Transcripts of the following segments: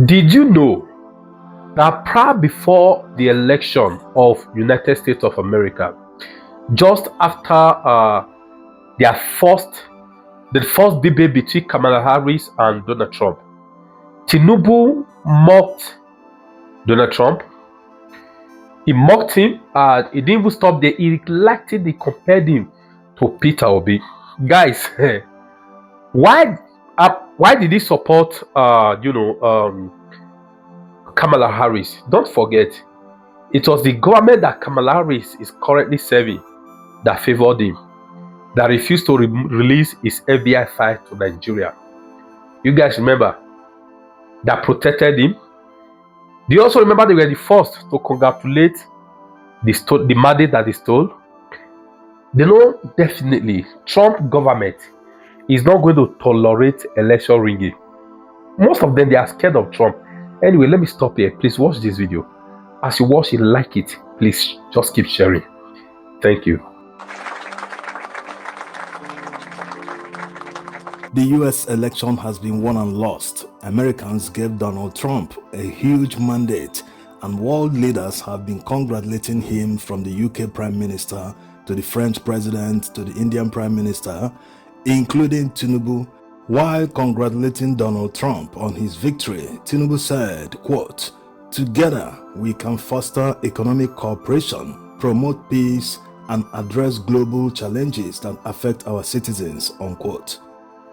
Did you know that prior before the election of United States of America, just after their the first debate between Kamala Harris and Donald Trump, Tinubu mocked Donald Trump. He mocked him, and he didn't even stop there. He reluctantly compared him to Peter Obi. Guys, why did he support Kamala Harris? Don't forget, it was the government that Kamala Harris is currently serving that favored him, that refused to release his FBI file to Nigeria. You guys remember? That protected him. Do you also remember they were the first to congratulate the mandate that he stole? They know definitely Trump government is not going to tolerate election rigging. Most of them, they are scared of Trump. Anyway, let me stop here. Please watch this video. As you watch it, like it. Please just keep sharing. Thank you. The US election has been won and lost. Americans gave Donald Trump a huge mandate, and world leaders have been congratulating him, from the UK Prime Minister to the French President to the Indian Prime Minister, including Tinubu. While congratulating Donald Trump on his victory, Tinubu said, quote, "Together we can foster economic cooperation, promote peace, and address global challenges that affect our citizens," unquote.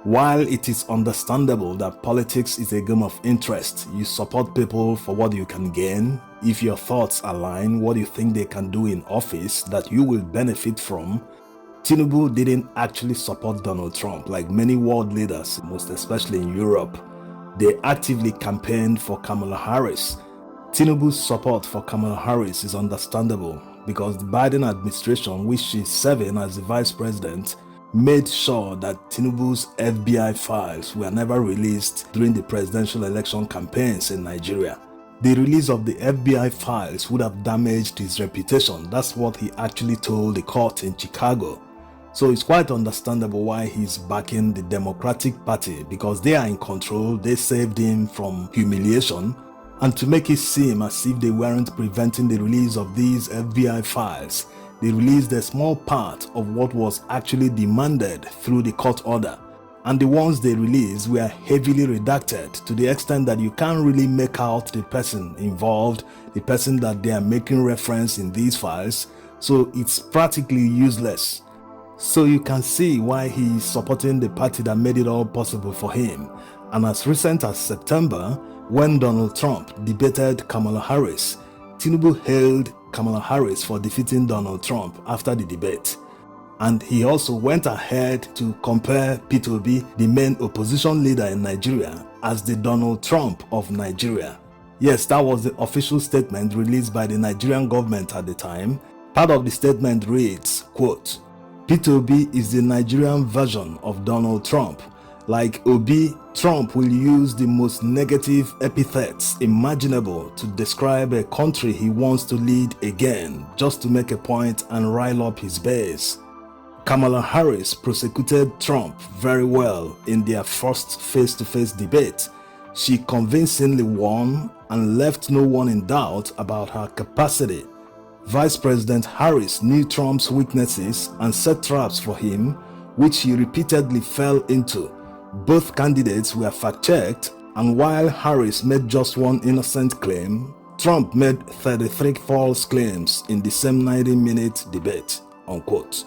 While it is understandable that politics is a game of interest, you support people for what you can gain. If your thoughts align what you think they can do in office that you will benefit from, Tinubu didn't actually support Donald Trump like many world leaders, most especially in Europe. They actively campaigned for Kamala Harris. Tinubu's support for Kamala Harris is understandable because the Biden administration, which she's serving as the vice president, made sure that Tinubu's FBI files were never released during the presidential election campaigns in Nigeria. The release of the FBI files would have damaged his reputation. That's what he actually told the court in Chicago. So it's quite understandable why he's backing the Democratic Party, because they are in control. They saved him from humiliation, and to make it seem as if they weren't preventing the release of these FBI files, they released a small part of what was actually demanded through the court order. And the ones they released were heavily redacted to the extent that you can't really make out the person involved, the person that they are making reference in these files. So it's practically useless. So you can see why he is supporting the party that made it all possible for him. And as recent as September, when Donald Trump debated Kamala Harris, Tinubu hailed Kamala Harris for defeating Donald Trump after the debate. And he also went ahead to compare Peter Obi, the main opposition leader in Nigeria, as the Donald Trump of Nigeria. Yes, that was the official statement released by the Nigerian government at the time. Part of the statement reads, quote, "Peter Obi is the Nigerian version of Donald Trump. Like Obi, Trump will use the most negative epithets imaginable to describe a country he wants to lead again, just to make a point and rile up his base." Kamala Harris prosecuted Trump very well in their first face-to-face debate. She convincingly won and left no one in doubt about her capacity. Vice President Harris knew Trump's weaknesses and set traps for him, which he repeatedly fell into. Both candidates were fact-checked, and while Harris made just one innocent claim, Trump made 33 false claims in the same 90-minute debate, unquote.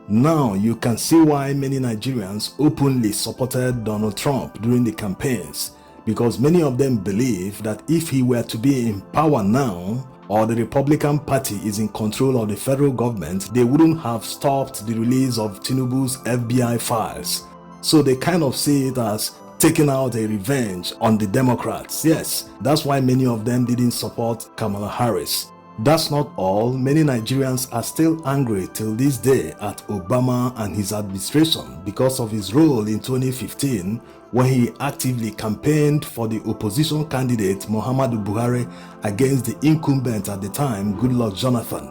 Now you can see why many Nigerians openly supported Donald Trump during the campaigns, because many of them believe that if he were to be in power now, or the Republican Party is in control of the federal government, they wouldn't have stopped the release of Tinubu's FBI files. So they kind of see it as taking out a revenge on the Democrats. Yes, that's why many of them didn't support Kamala Harris. That's not all. Many Nigerians are still angry till this day at Obama and his administration because of his role in 2015 when he actively campaigned for the opposition candidate Muhammadu Buhari against the incumbent at the time, Goodluck Jonathan.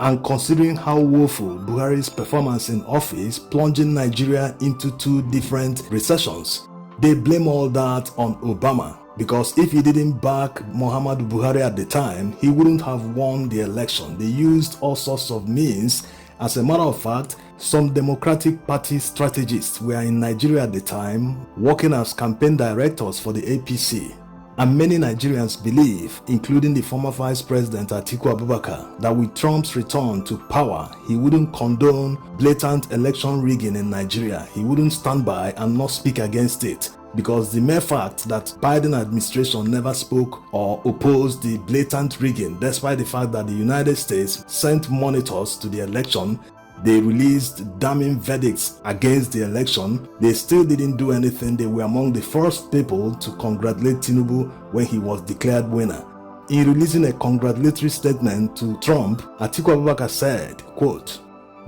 And considering how woeful Buhari's performance in office, plunging Nigeria into 2 different recessions, they blame all that on Obama, because if he didn't back Muhammadu Buhari at the time, he wouldn't have won the election. They used all sorts of means. As a matter of fact, some Democratic Party strategists were in Nigeria at the time, working as campaign directors for the APC. And many Nigerians believe, including the former Vice President Atiku Abubakar, that with Trump's return to power, he wouldn't condone blatant election rigging in Nigeria. He wouldn't stand by and not speak against it, because the mere fact that Biden administration never spoke or opposed the blatant rigging, despite the fact that the United States sent monitors to the election, they released damning verdicts against the election, they still didn't do anything. They were among the first people to congratulate Tinubu when he was declared winner. In releasing a congratulatory statement to Trump, Atiku Abubakar said, quote,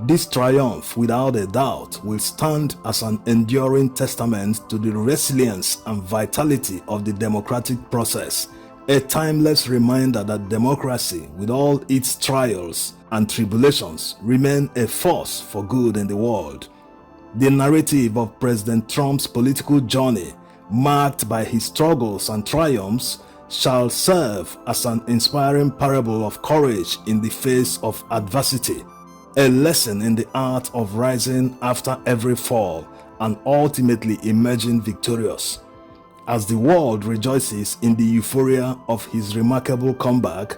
"This triumph, without a doubt, will stand as an enduring testament to the resilience and vitality of the democratic process, a timeless reminder that democracy, with all its trials and tribulations, remain a force for good in the world. The narrative of President Trump's political journey, marked by his struggles and triumphs, shall serve as an inspiring parable of courage in the face of adversity, a lesson in the art of rising after every fall and ultimately emerging victorious. As the world rejoices in the euphoria of his remarkable comeback,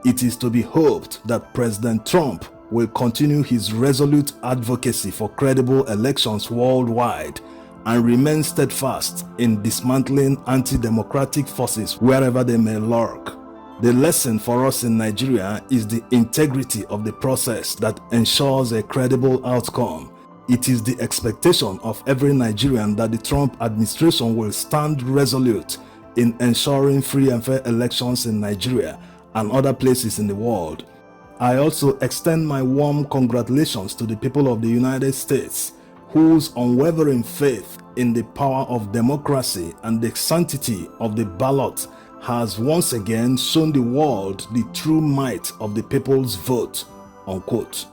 it is to be hoped that President Trump will continue his resolute advocacy for credible elections worldwide and remain steadfast in dismantling anti-democratic forces wherever they may lurk. The lesson for us in Nigeria is the integrity of the process that ensures a credible outcome. It is the expectation of every Nigerian that the Trump administration will stand resolute in ensuring free and fair elections in Nigeria and other places in the world. I also extend my warm congratulations to the people of the United States, whose unwavering faith in the power of democracy and the sanctity of the ballot has once again shown the world the true might of the people's vote." Unquote.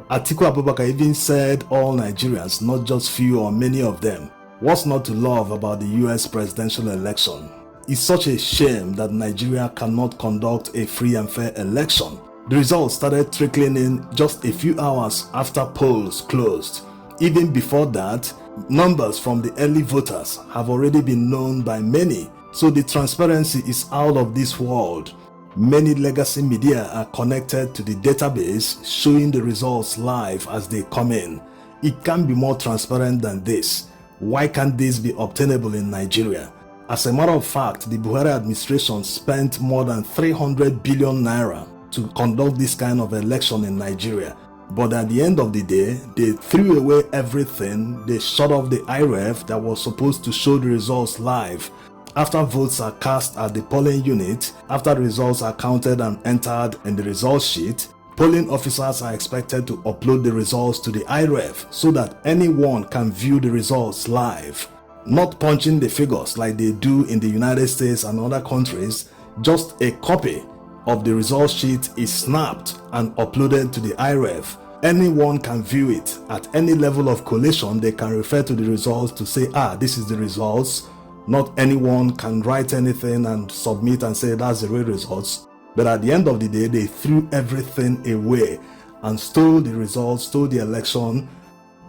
Atiku Abubakar even said all Nigerians, not just few or many of them, what's not to love about the US presidential election? It's such a shame that Nigeria cannot conduct a free and fair election. The results started trickling in just a few hours after polls closed. Even before that, numbers from the early voters have already been known by many, so the transparency is out of this world. Many legacy media are connected to the database, showing the results live as they come in. It can't be more transparent than this. Why can't this be obtainable in Nigeria? As a matter of fact, the Buhari administration spent more than 300 billion naira to conduct this kind of election in Nigeria. But at the end of the day, they threw away everything. They shut off the IREF that was supposed to show the results live. After votes are cast at the polling unit, after results are counted and entered in the results sheet, polling officers are expected to upload the results to the IREF so that anyone can view the results live. Not punching the figures like they do in the United States and other countries, just a copy of the results sheet is snapped and uploaded to the IREF. Anyone can view it. At any level of collation, they can refer to the results to say, this is the results. Not anyone can write anything and submit and say that's the real results. But at the end of the day, they threw everything away and stole the results, stole the election.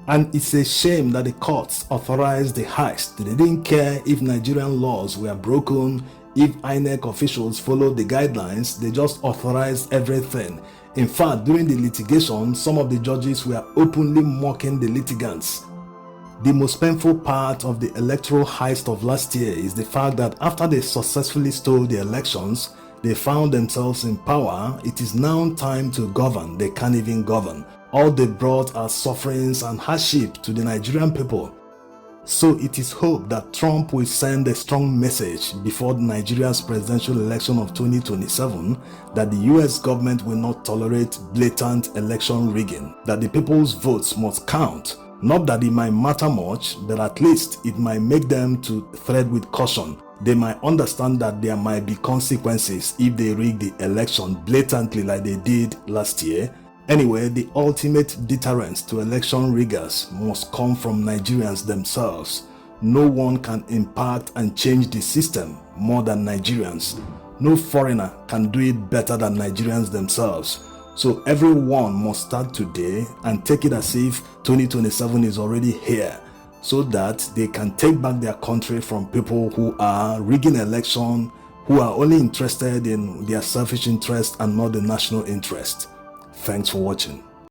And it's a shame that the courts authorized the heist. They didn't care if Nigerian laws were broken, if INEC officials followed the guidelines. They just authorized everything. In fact, during the litigation, some of the judges were openly mocking the litigants. The most painful part of the electoral heist of last year is the fact that after they successfully stole the elections, they found themselves in power. It is now time to govern. They can't even govern. All they brought are sufferings and hardship to the Nigerian people. So it is hoped that Trump will send a strong message before Nigeria's presidential election of 2027 that the US government will not tolerate blatant election rigging, that the people's votes must count. Not that it might matter much, but at least it might make them to tread with caution. They might understand that there might be consequences if they rig the election blatantly like they did last year. Anyway, the ultimate deterrence to election riggers must come from Nigerians themselves. No one can impact and change the system more than Nigerians. No foreigner can do it better than Nigerians themselves. So everyone must start today and take it as if 2027 is already here, so that they can take back their country from people who are rigging election, who are only interested in their selfish interest and not the national interest. Thanks for watching.